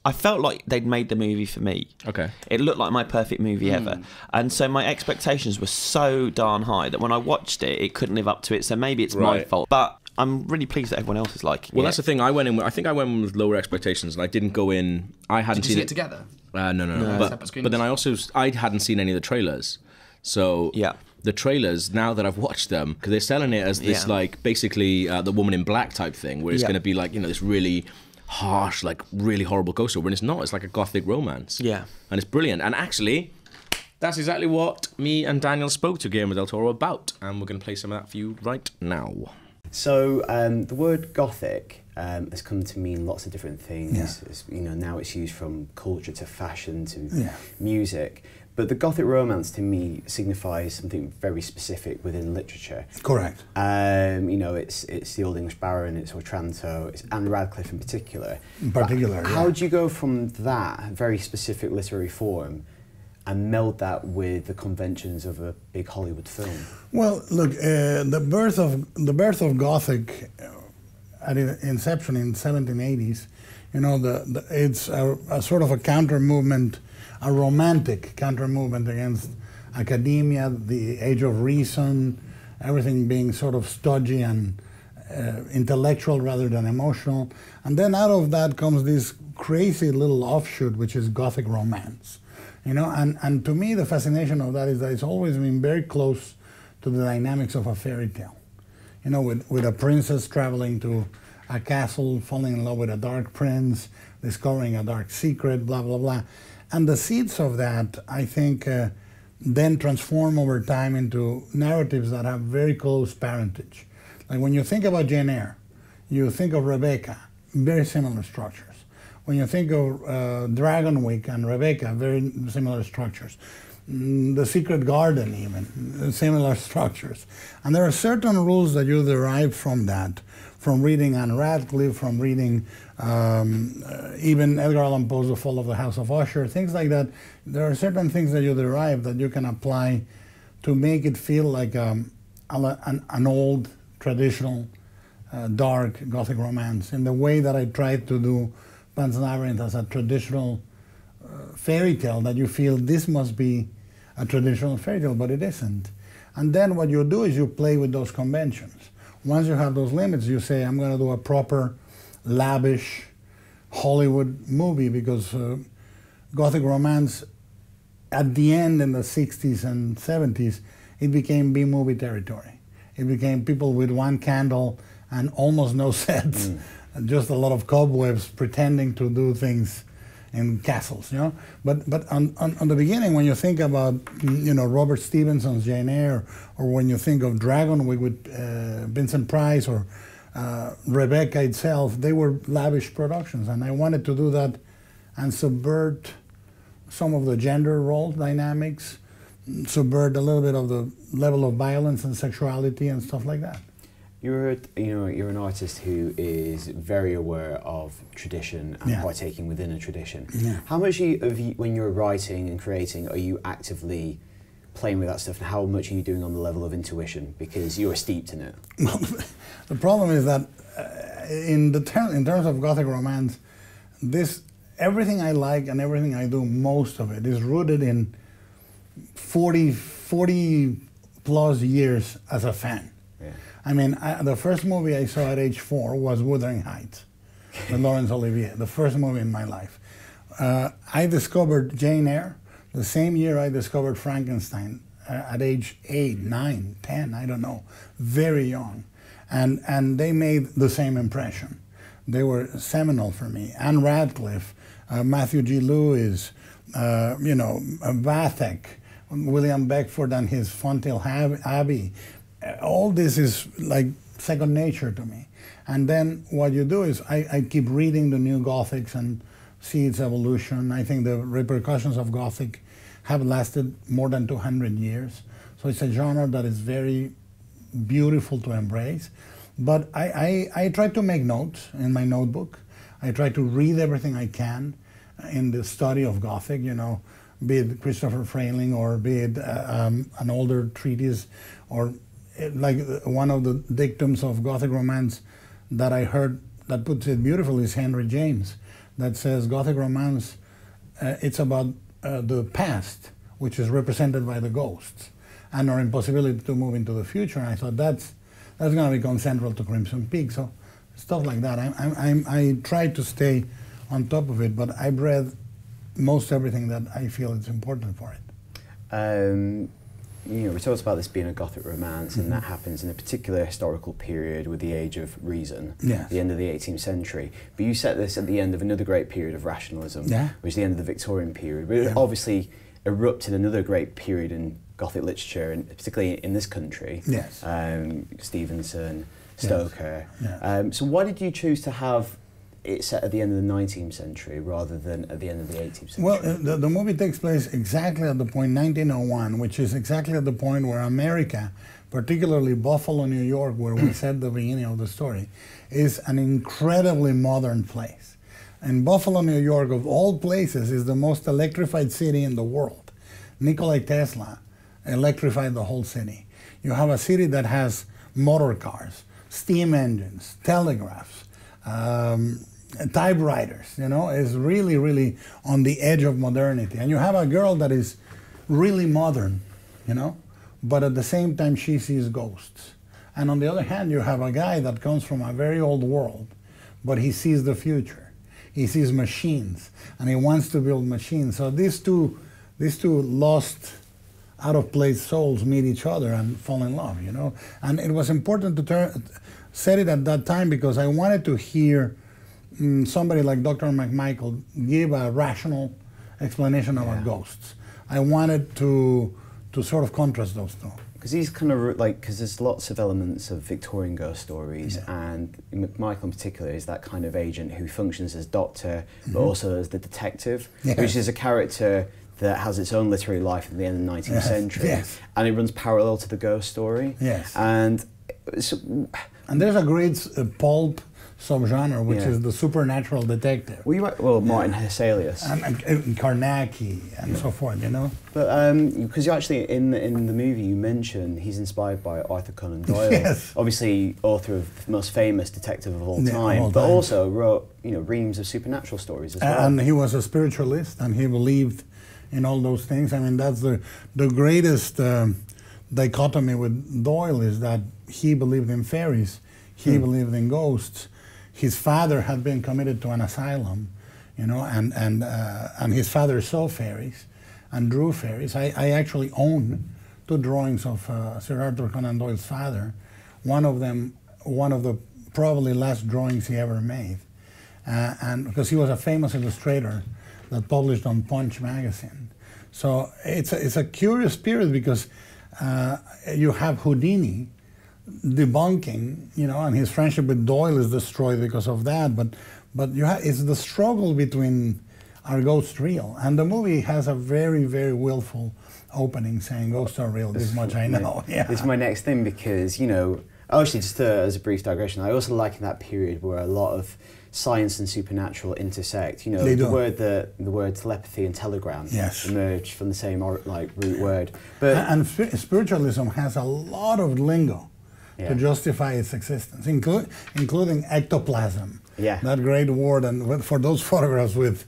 I felt like they'd made the movie for me. Okay. It looked like my perfect movie ever. And so my expectations were so darn high that when I watched it, it couldn't live up to it. So maybe it's my fault. But I'm really pleased that everyone else is liking it. Well, that's the thing. I think I went in with lower expectations, and I didn't go in. I hadn't Did you seen see it together? No. Separate screens? But then I hadn't seen any of the trailers. So the trailers, now that I've watched them, because they're selling it as this like basically the Woman in Black type thing, where it's going to be like, you know, this really harsh, like really horrible ghost story, when it's not. It's like a gothic romance. Yeah. And it's brilliant. And actually, that's exactly what me and Daniel spoke to Guillermo del Toro about. And we're going to play some of that for you right now. So the word Gothic has come to mean lots of different things. Yeah. It's, you know, now it's used from culture to fashion to music. But the Gothic romance to me signifies something very specific within literature. Correct. You know, it's the Old English Baron, it's Otranto, it's Anne Radcliffe in particular. How do you go from that very specific literary form and meld that with the conventions of a big Hollywood film? Well, look, the birth of Gothic at its inception in the 1780s, you know, it's a sort of a counter movement, a romantic counter movement against academia, the age of reason, everything being sort of stodgy and intellectual rather than emotional. And then out of that comes this crazy little offshoot, which is Gothic romance. You know, and to me the fascination of that is that it's always been very close to the dynamics of a fairy tale. You know, with a princess traveling to a castle, falling in love with a dark prince, discovering a dark secret, blah, blah, blah. And the seeds of that, I think, then transform over time into narratives that have very close parentage. Like when you think about Jane Eyre, you think of Rebecca, very similar structures. When you think of Dragonwyck and Rebecca, very similar structures. The Secret Garden even, similar structures. And there are certain rules that you derive from that, from reading Anne Radcliffe, from reading even Edgar Allan Poe's The Fall of the House of Usher, things like that. There are certain things that you derive that you can apply to make it feel like an old, traditional, dark Gothic romance, in the way that I tried to do Pan's Labyrinth as a traditional fairy tale, that you feel this must be a traditional fairy tale, but it isn't. And then what you do is you play with those conventions. Once you have those limits, you say, I'm going to do a proper, lavish Hollywood movie, because Gothic romance, at the end in the 60s and 70s, it became B-movie territory. It became people with one candle and almost no sets, just a lot of cobwebs pretending to do things in castles, you know. But on the beginning, when you think about, you know, Robert Stevenson's Jane Eyre, or when you think of Dragonwyck with Vincent Price, or Rebecca itself, they were lavish productions, and I wanted to do that and subvert some of the gender role dynamics, subvert a little bit of the level of violence and sexuality and stuff like that. You're an artist who is very aware of tradition and partaking within a tradition. How much of you, when you're writing and creating, are you actively playing with that stuff, and how much are you doing on the level of intuition, because you're steeped in it? Well, the problem is that in terms of Gothic romance, everything I like and everything I do, most of it is rooted in 40 plus years as a fan. I mean, the first movie I saw at age 4 was Wuthering Heights with Laurence Olivier, the first movie in my life. I discovered Jane Eyre the same year I discovered Frankenstein, at age 8, 9, 10, I don't know, very young. And they made the same impression. They were seminal for me. Anne Radcliffe, Matthew G. Lewis, you know, Vathek, William Beckford and his Fonthill Abbey. All this is like second nature to me. And then what you do is I keep reading the new Gothics and see its evolution. I think the repercussions of Gothic have lasted more than 200 years. So it's a genre that is very beautiful to embrace. But I try to make notes in my notebook. I try to read everything I can in the study of Gothic, you know, be it Christopher Frayling, or be it an older treatise, or like one of the dictums of Gothic romance that I heard that puts it beautifully is Henry James, that says Gothic romance, it's about the past, which is represented by the ghosts, and our impossibility to move into the future. And I thought that's going to become central to Crimson Peak. So stuff like that. I try to stay on top of it, but I've read most everything that I feel is important for it. You know, we talked about this being a Gothic romance, and that happens in a particular historical period with the Age of Reason, the end of the 18th century. But you set this at the end of another great period of rationalism, which is the end of the Victorian period. But it obviously erupted another great period in Gothic literature, and particularly in this country. Stevenson, Stoker. So why did you choose to have it set at the end of the 19th century rather than at the end of the 18th century? Well, the movie takes place exactly at the point 1901, which is exactly at the point where America, particularly Buffalo, New York, where we said the beginning of the story, is an incredibly modern place. And Buffalo, New York, of all places, is the most electrified city in the world. Nikola Tesla electrified the whole city. You have a city that has motor cars, steam engines, telegraphs, typewriters, you know, is really, really on the edge of modernity. And you have a girl that is really modern, you know, but at the same time she sees ghosts. And on the other hand, you have a guy that comes from a very old world, but he sees the future. He sees machines, and he wants to build machines. So these two lost, out-of-place souls meet each other and fall in love, you know. And it was important to set it at that time because I wanted to hear somebody like Dr. McMichael give a rational explanation about ghosts. I wanted to sort of contrast those two. Because he's kind of like, because there's lots of elements of Victorian ghost stories, and McMichael in particular is that kind of agent who functions as doctor, but also as the detective, which is a character that has its own literary life at the end of the 19th century, and it runs parallel to the ghost story. And there's a great pulp subgenre, which is the supernatural detective. Well, Martin Hesselius. And Carnacki and so forth, you know? But, because you actually, in the movie, you mention he's inspired by Arthur Conan Doyle. Obviously, author of the most famous detective of all time, but also wrote, you know, reams of supernatural stories as well. And he was a spiritualist, and he believed in all those things. I mean, that's the greatest dichotomy with Doyle, is that he believed in fairies, he believed in ghosts. His father had been committed to an asylum, you know, and his father saw fairies and drew fairies. I actually own 2 drawings of Sir Arthur Conan Doyle's father. One of the probably last drawings he ever made, and because he was a famous illustrator that published on Punch magazine. So it's a curious period because you have Houdini debunking, you know, and his friendship with Doyle is destroyed because of that. But it's the struggle between, are ghosts real? And the movie has a very, very willful opening saying ghosts are real. This much I know. It's my next thing because, you know, actually just as a brief digression, I also like in that period where a lot of science and supernatural intersect. You know, the word telepathy and telegram emerge from the same root word. But and spiritualism has a lot of lingo to justify its existence, including ectoplasm. That great word, and for those photographs with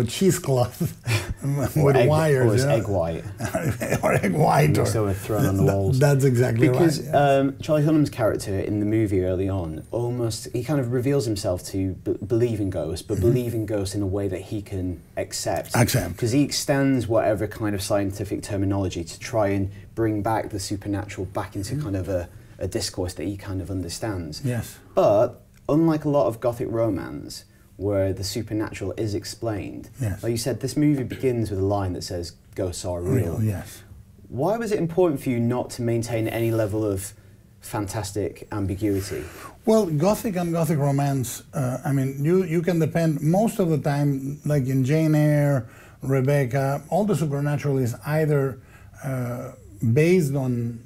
cheesecloth with wires, or egg white, or egg white, or thrown on the walls. That's exactly right. Because Charlie Hunnam's character in the movie early on, he kind of reveals himself to believe in ghosts, but believe in ghosts in a way that he can accept. Because he extends whatever kind of scientific terminology to try and bring back the supernatural back into kind of a discourse that he kind of understands. But unlike a lot of Gothic romance, where the supernatural is explained, like you said, this movie begins with a line that says, ghosts are real. Why was it important for you not to maintain any level of fantastic ambiguity? Well, Gothic and Gothic romance, I mean, you can depend, most of the time, like in Jane Eyre, Rebecca, all the supernatural is either based on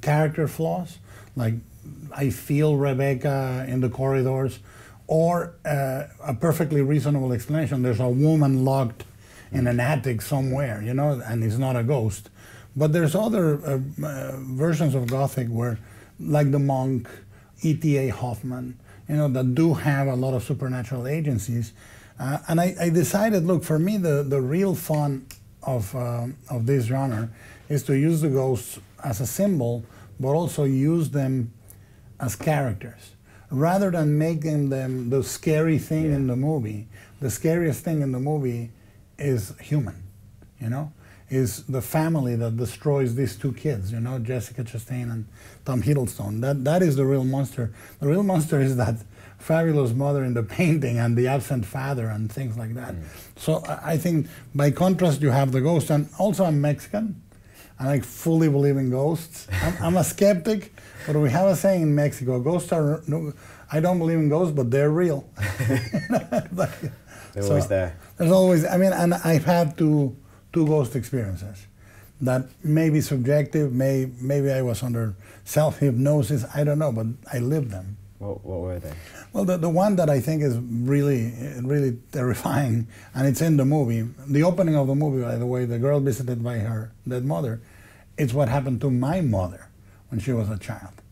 character flaws, like I feel Rebecca in the corridors, or a perfectly reasonable explanation. There's a woman locked in an attic somewhere, you know, and it's not a ghost. But there's other versions of Gothic where, like The Monk, E.T.A. Hoffman, that do have a lot of supernatural agencies. And I decided, look, for me, the real fun of this genre is to use the ghosts as a symbol, but also use them as characters. Rather than making them the scary thing in the movie, the scariest thing in the movie is human, is the family that destroys these two kids, Jessica Chastain and Tom Hiddleston. That is the real monster. The real monster is that fabulous mother in the painting and the absent father and things like that. So I think by contrast you have the ghost, and also I'm Mexican and I fully believe in ghosts. I'm a skeptic, but we have a saying in Mexico, ghosts are, I don't believe in ghosts, but they're real. They're always there. There's always, and I've had two ghost experiences that may be subjective, maybe I was under self-hypnosis, I don't know, but I lived them. What were they? Well, the one that I think is really terrifying, and it's in the movie, the opening of the movie, by the way, the girl visited by her dead mother, it's what happened to my mother when she was a child.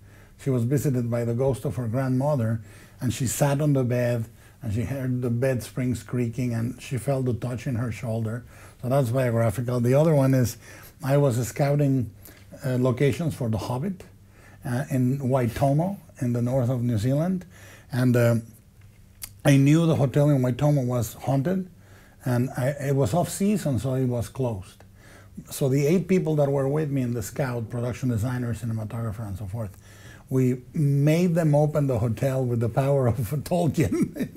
She was visited by the ghost of her grandmother, and she sat on the bed, and she heard the bed springs creaking, and she felt the touch in her shoulder. So that's biographical. The other one is, I was scouting locations for The Hobbit in Waitomo, in the north of New Zealand, and I knew the hotel in Waitomo was haunted, and it was off season, so it was closed. So the 8 people that were with me in the scout, production designer, cinematographer, and so forth, we made them open the hotel with the power of Tolkien,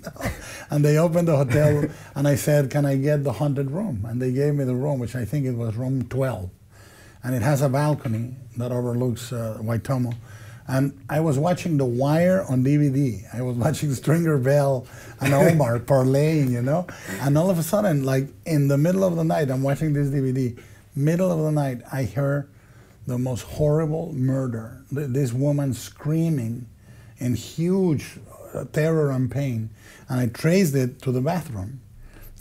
and they opened the hotel, and I said, can I get the haunted room? And they gave me the room, which I think it was room 12, and it has a balcony that overlooks Waitomo. And I was watching The Wire on DVD. I was watching Stringer Bell and Omar parlaying, and all of a sudden, like in the middle of the night, I'm watching this DVD, middle of the night, I hear the most horrible murder. This woman screaming in huge terror and pain. And I traced it to the bathroom.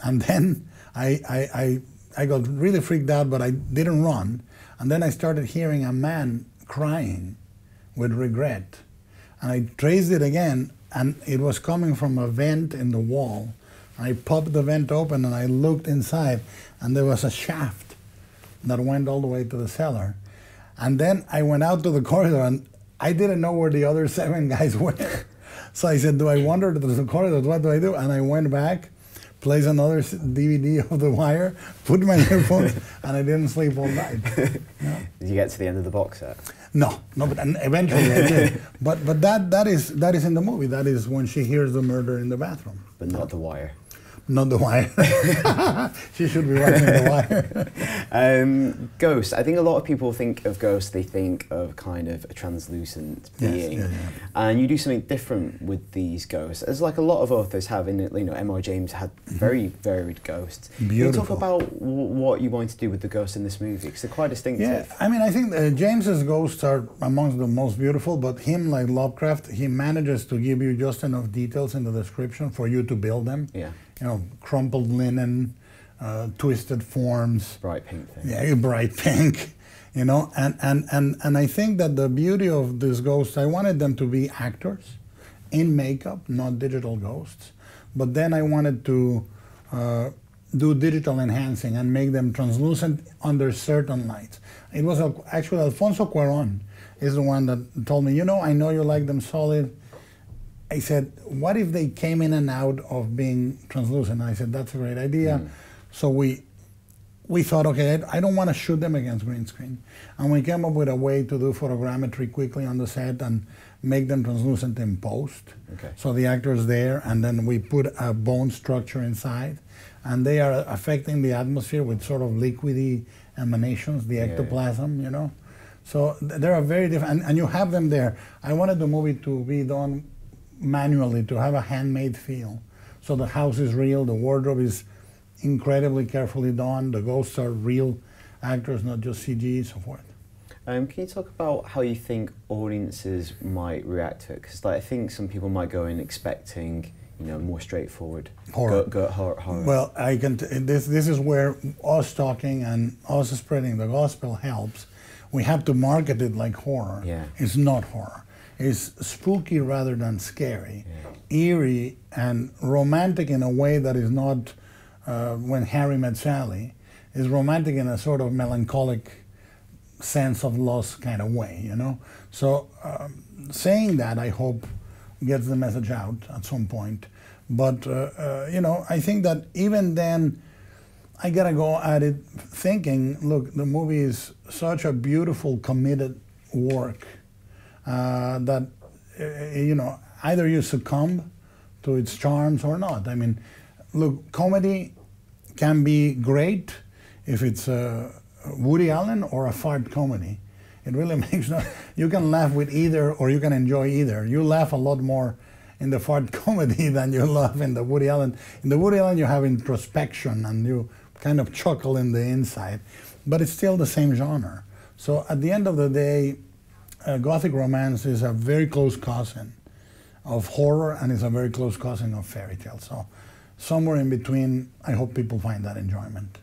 And then I got really freaked out, but I didn't run. And then I started hearing a man crying with regret. And I traced it again, and it was coming from a vent in the wall. I popped the vent open and I looked inside, and there was a shaft that went all the way to the cellar. And then I went out to the corridor, and I didn't know where the other 7 guys were. So I said, do I wander to the corridor? What do I do? And I went back, placed another DVD of The Wire, put my earphones, and I didn't sleep all night. Did you get to the end of the box set? No, but eventually I did. But that is in the movie. That is when she hears the murder in the bathroom. But not The Wire. Not The Wire. She should be watching The Wire. Ghosts. I think a lot of people think of ghosts, they think of kind of a translucent being. Yes, yeah. And you do something different with these ghosts. As like a lot of authors have, M.R. James had very varied ghosts. Beautiful. Can you talk about what you want to do with the ghosts in this movie? Because they're quite distinctive. Yeah, I think James's ghosts are amongst the most beautiful, but him, like Lovecraft, he manages to give you just enough details in the description for you to build them. Yeah. Crumpled linen, twisted forms. Bright pink thing. Yeah, bright pink. And I think that the beauty of these ghosts, I wanted them to be actors in makeup, not digital ghosts. But then I wanted to do digital enhancing and make them translucent under certain lights. It was actually Alfonso Cuarón is the one that told me, I know you like them solid. I said, what if they came in and out of being translucent? And I said, that's a great idea. So we thought, okay, I don't want to shoot them against green screen. And we came up with a way to do photogrammetry quickly on the set and make them translucent in post. Okay. So the actor's there, and then we put a bone structure inside, and they are affecting the atmosphere with sort of liquidy emanations, the ectoplasm, So they are very different, and you have them there. I wanted the movie to be done manually, to have a handmade feel. So the house is real, the wardrobe is incredibly carefully done, the ghosts are real actors, not just CG, so forth. Can you talk about how you think audiences might react to it? Because I think some people might go in expecting, more straightforward horror. Horror. Well, this is where us talking and us spreading the gospel helps. We have to market it like horror. Yeah. It's not horror. is spooky rather than scary, eerie and romantic in a way that is not When Harry Met Sally, is romantic in a sort of melancholic sense of loss kind of way, you know. So saying that, I hope, gets the message out at some point. But you know, I think that even then, I gotta go at it thinking, look, the movie is such a beautiful, committed work that you know, either you succumb to its charms or not. I mean, look, comedy can be great if it's Woody Allen or a fart comedy. It really makes no. You can laugh with either, or you can enjoy either. You laugh a lot more in the fart comedy than you laugh in the Woody Allen. In the Woody Allen, you have introspection and you kind of chuckle in the inside, but it's still the same genre. So at the end of the day, Gothic romance is a very close cousin of horror, and is a very close cousin of fairy tale. So somewhere in between, I hope people find that enjoyment.